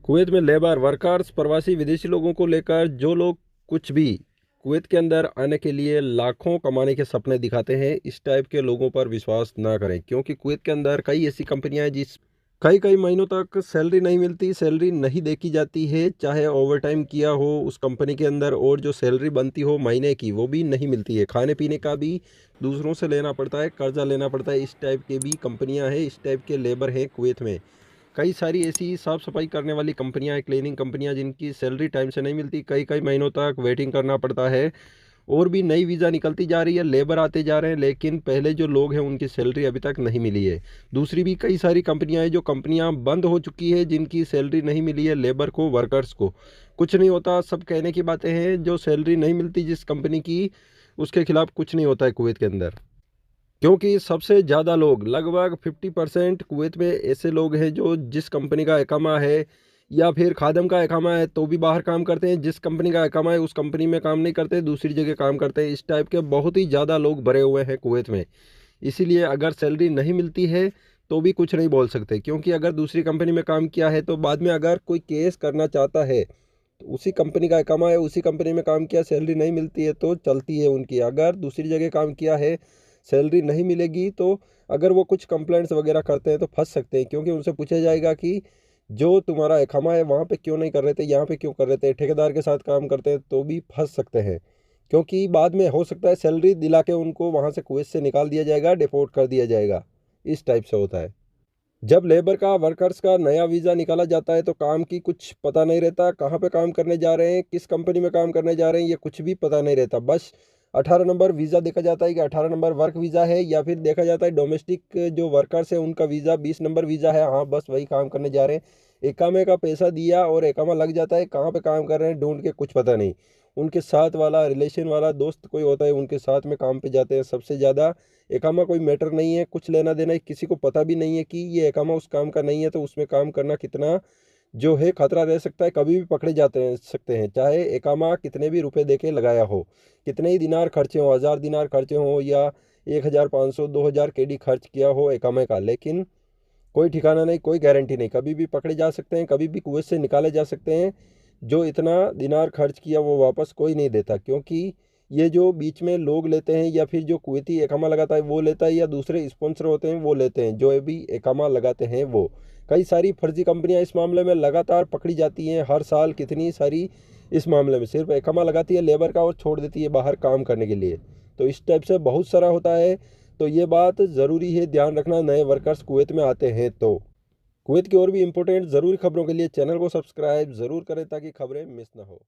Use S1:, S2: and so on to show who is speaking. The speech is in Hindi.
S1: कुवैत में लेबर वर्कर्स प्रवासी विदेशी लोगों को लेकर जो लोग कुछ भी कुवैत के अंदर आने के लिए लाखों कमाने के सपने दिखाते हैं, इस टाइप के लोगों पर विश्वास ना करें। क्योंकि कुवैत के अंदर कई ऐसी कंपनियां हैं जिस कई कई महीनों तक सैलरी नहीं मिलती, सैलरी नहीं देखी जाती है। चाहे ओवर टाइम किया हो उस कंपनी के अंदर, और जो सैलरी बनती हो महीने की वो भी नहीं मिलती है। खाने पीने का भी दूसरों से लेना पड़ता है, कर्जा लेना पड़ता है। इस टाइप के भी कंपनियां हैं, इस टाइप के लेबर हैं कुवैत में। कई सारी ऐसी साफ़ सफाई करने वाली कंपनियां हैं, क्लीनिंग कंपनियां, जिनकी सैलरी टाइम से नहीं मिलती, कई कई महीनों तक वेटिंग करना पड़ता है। और भी नई वीज़ा निकलती जा रही है, लेबर आते जा रहे हैं, लेकिन पहले जो लोग हैं उनकी सैलरी अभी तक नहीं मिली है। दूसरी भी कई सारी कंपनियां हैं, जो कंपनियां बंद हो चुकी है, जिनकी सैलरी नहीं मिली है लेबर को, वर्कर्स को। कुछ नहीं होता, सब कहने की बातें हैं। जो सैलरी नहीं मिलती जिस कंपनी की, उसके खिलाफ कुछ नहीं होता है कुवैत के अंदर। क्योंकि सबसे ज़्यादा लोग, लगभग 50% कुवैत में ऐसे लोग हैं जो जिस कंपनी का इकामा है या फिर खादम का इकामा है तो भी बाहर काम करते हैं। जिस कंपनी का इकामा है उस कंपनी में काम नहीं करते, दूसरी जगह काम करते हैं। इस टाइप के बहुत ही ज़्यादा लोग भरे हुए हैं कुवैत में। इसीलिए अगर सैलरी नहीं मिलती है तो भी कुछ नहीं बोल सकते। क्योंकि अगर दूसरी कंपनी में काम किया है तो बाद में अगर कोई केस करना चाहता है तो उसी कंपनी का इकामा है, उसी कंपनी में काम किया, सैलरी नहीं मिलती है तो चलती है उनकी। अगर दूसरी जगह काम किया है, सैलरी नहीं मिलेगी, तो अगर वो कुछ कंप्लेंट्स वगैरह करते हैं तो फंस सकते हैं। क्योंकि उनसे पूछा जाएगा कि जो तुम्हारा इकामा है वहाँ पे क्यों नहीं कर रहे थे, यहाँ पे क्यों कर रहे थे। ठेकेदार के साथ काम करते हैं तो भी फंस सकते हैं। क्योंकि बाद में हो सकता है सैलरी दिला के उनको वहाँ से कुवैत से निकाल दिया जाएगा, डिपोर्ट कर दिया जाएगा। इस टाइप से होता है। जब लेबर का, वर्कर्स का नया वीज़ा निकाला जाता है तो काम की कुछ पता नहीं रहता, कहाँ पे काम करने जा रहे हैं, किस कंपनी में काम करने जा रहे हैं, ये कुछ भी पता नहीं रहता। बस 18 नंबर वीज़ा देखा जाता है कि 18 नंबर वर्क वीज़ा है, या फिर देखा जाता है डोमेस्टिक जो वर्कर्स है उनका वीज़ा 20 नंबर वीज़ा है, हाँ बस वही काम करने जा रहे हैं। एकामे का पैसा दिया और एकामा लग जाता है, कहाँ पे काम कर रहे हैं ढूंढ के कुछ पता नहीं। उनके साथ वाला, रिलेशन वाला, दोस्त कोई होता है उनके साथ में काम पे जाते हैं। सबसे ज़्यादा एकामा कोई मैटर नहीं है, कुछ लेना देना है, किसी को पता भी नहीं है कि ये एकामा उस काम का नहीं है, तो उसमें काम करना कितना जो है खतरा रह सकता है। कभी भी पकड़े जाते हैं सकते हैं, चाहे एकामा कितने भी रुपए दे के लगाया हो, कितने ही दिनार खर्चे हो, 1000 दिनार खर्चे हो या 1500 2000 KD खर्च किया हो एकामा का, लेकिन कोई ठिकाना नहीं, कोई गारंटी नहीं। कभी भी पकड़े जा सकते हैं, कभी भी कुवैत से निकाले जा सकते हैं। जो इतना दिनार खर्च किया वो वापस कोई नहीं देता। क्योंकि ये जो बीच में लोग लेते हैं, या फिर जो कुवैती इकामा लगाता है वो लेता है, या दूसरे स्पॉन्सर होते हैं वो लेते हैं, जो भी इकामा लगाते हैं वो। कई सारी फर्जी कंपनियां इस मामले में लगातार पकड़ी जाती हैं। हर साल कितनी सारी इस मामले में सिर्फ इकामा लगाती है लेबर का और छोड़ देती है बाहर काम करने के लिए। तो इस टाइप से बहुत सारा होता है। तो ये बात ज़रूरी है ध्यान रखना, नए वर्कर्स कुवैत में आते हैं तो। कुवैत की और भी इंपॉर्टेंट ज़रूरी खबरों के लिए चैनल को सब्सक्राइब ज़रूर करें ताकि खबरें मिस ना हो।